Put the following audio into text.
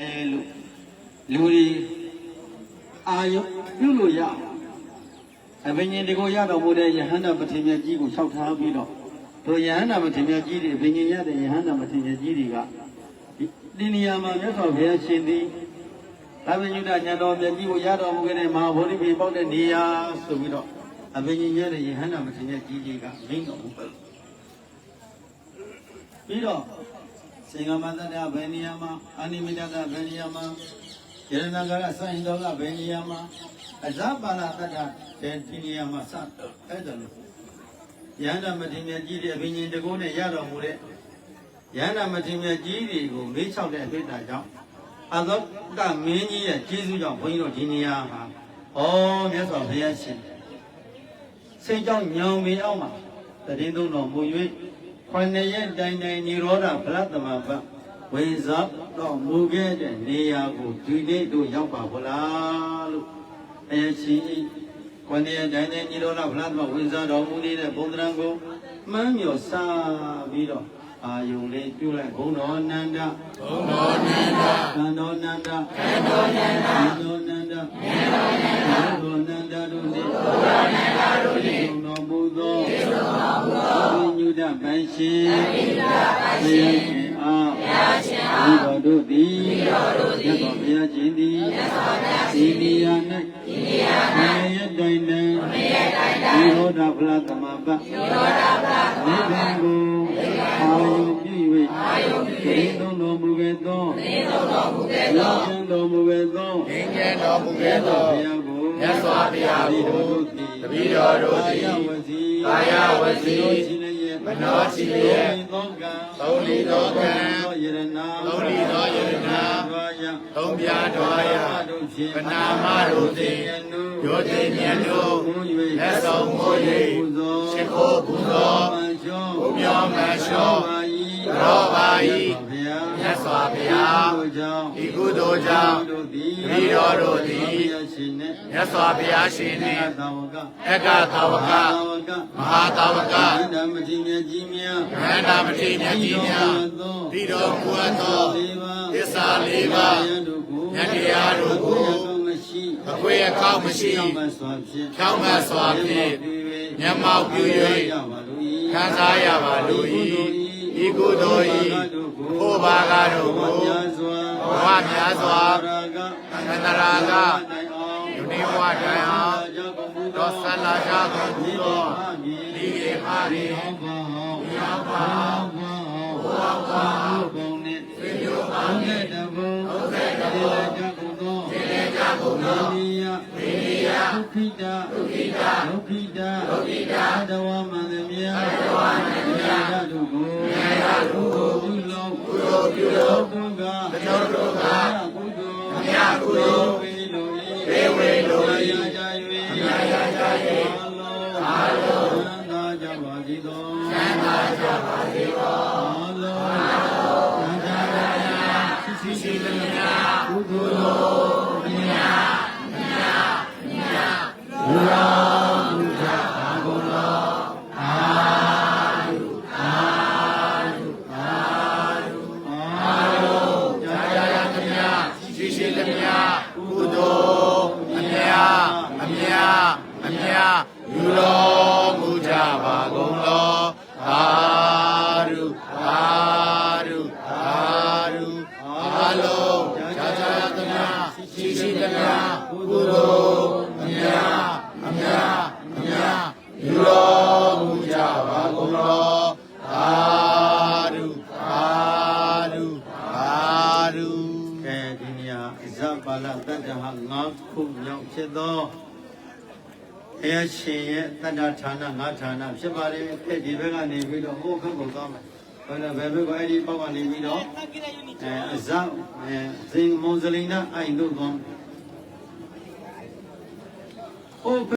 လူတွေအာယုပြုလို့ရအဘိညာဉ်တွေကိုရတော်မူတဲ့ယဟန္တာပတိမြတ်ကြီးကိုလျှောက်ထားပြီးတော့တို့ယဟန္တာပတိမြတ်ကြီးတွေအဘိညာဉ်ရတဲ့ယဟန္တာပတိမြတ်ကြီးတွေကဒီနေရာမှာမြတ်စွာဘုရားရှင်သည်သဗ္ဗညုတဉာဏ်တော်မြတ်ကြီးကိုရတော်မူခဲ့တဲ့မဟာဗောဓိပင်ပေါက်တဲ့နေရာဆိုပြီးတော့အဘိညာဉ်ရတဲ့ယဟန္တာပတိမြတ်ကြီးတွေကမိန့်တော်မူပြီးတော့စင်္ဂမတ္တဘယ်နေရာမှာအာနိမိတ္တဘယ်နေရာမှာယရဏဂရစိုင်းတော်ကဘယ်နေရာမှာအဇပါလတ္တတဲ့ဒီနေရာမှာစအဲ့ဒါလို့ယန္တာမထေရကြီးတဲ့အဘိညာဉ်တကုနဲ့ရတော်မူတဲ့ယန္တာမထေရကြီးတွေကိုမေးလျှောက်တဲ့အဖြစ်တာကြောင့်အသောကမင်းကြီးရဲ့ကျေးဇူးကြောင့်ဘုန်းကြီးတို့ဒီနေရာမှာမြတ်စွာဘုရားရှင်စိတ်ကြောင့်ညောင်မေအောင်မှာတည်င်းသုံးတော်မူ၍ခွန်ရဲ့တိုင်တိုင်និရောဓဗလတ္တမဘဝိဇာတော်မူခဲ့တဲ့နေရာကိုဒီနေ့တို့ရောက်ပါဗလားလို့အရှင်ခွန်ရဲ့တိုင်တိုင်និရောဓဗလတ္တမဝိဇာတော်မူနေတဲ့ဘုံတရံကိုမှန်းမြော်စားပြီးတော့အာယုံလေးပြုလိုက်ဘုံတော်နန္ဒဘုံတော်နန္ဒကံတော်နန္ဒကံတော်နန္ဒဘုံတော်နန္ဒဘုံတော်နန္ဒတို့သည်ဘုံတော်နန္ဒတို့သည်ဘုံတော်မူသောညုတပိုင်ရှင်ဘုရားရှင်အားဒီတော်တို့သည်မြတ်စွာဘုရားရှင်သည်ဒီနေရာ၌ရတိုင်တိုင်ဒီဟောတာဖလားသမဘနိဗ္ဗာန်ကိုအာယုပြု၍သိသုံးတော်မူခဲ့သောဉာဏ်တော်မူခဲ့သောဘုရားကိုမြတ်စွာဘုရားကိုတပည့်တော်တို့သည်ကာယဝစီမနောရှိလျက်သုံးလီသောကံယရဏသုံးပြတော်ရပနာမတို့သည်ယောတိမြတ်တို့လက်ဆောင်မိုး၍ရှိခိုးပူဇော်ဘုမြောမရှောရောပါ၏မြတ်စွာဘုရားဤကုသိုလ်ကြောင့်ဒီတော်တို့သည်မြတ်စွာဘုရားရှင်နှင့်အက္ခသာဝကမဟာသာဝကဗန္ဒမတိမြတ်ကြီးများဒီတော်မူသောသစ္စာလေးပါးဉာဏ်တရားတို့ကိုအခွင့်အကောင်းမရှိဖြောင့်မတ်စွာဖြင့်မျက်မှောက်ပြု၍ခံစားရပါလို၏ဤကုသိုလ်၏ဘုဘာကတို့ကိုဘဝများစွာသန္တရာကယုန်ဘဝတိုင်အောင်သောဆလာကြကုန်သောဒီရေပါရီမြောက်ပါဘုရားပါဘုံနှင့်သေယုပါနဲ့တဘုံသေကြကုန်သောဝိနည်းဒုခိတသဝမန္တမြတ်တို့ကိုပြုလို့ဒုက္ခမြတ်ကုသိုလ်ဝေလိုရကြ၍အာလုံးသာကြပါစေသောအာလုံးသာကြပါစေရှိသမျှကုသိုလ်မြတ်ဘုရားဘုရားဘုရားအာယုကြာရသမျှရှိသမျှကုသိုလ်အမြယူတော်မူကြပါကုန်လောအာရုအာလုံးကြာရသမျှရှိသမျှကုသိုလ်အမြယူတော်မူကြပါကုန်လောအာရုကဲဒီနေရာဇပါလတတ္တဟာ9ခုမြောက်ဖြစ်သောဘုရားရှင်ရဲ့တတ္တဌာန9ဌာနဖြစ်ပါလေဒီဘက်ကနေပြီးတော့ဟိုခက်ကိုသွားမယ်ဘယ်ဘက်ကအဲ့ဒီပေါက်ကနေပြီးတော့အဇဇင်မွန်ဇလိနာအိုင်တို့သွား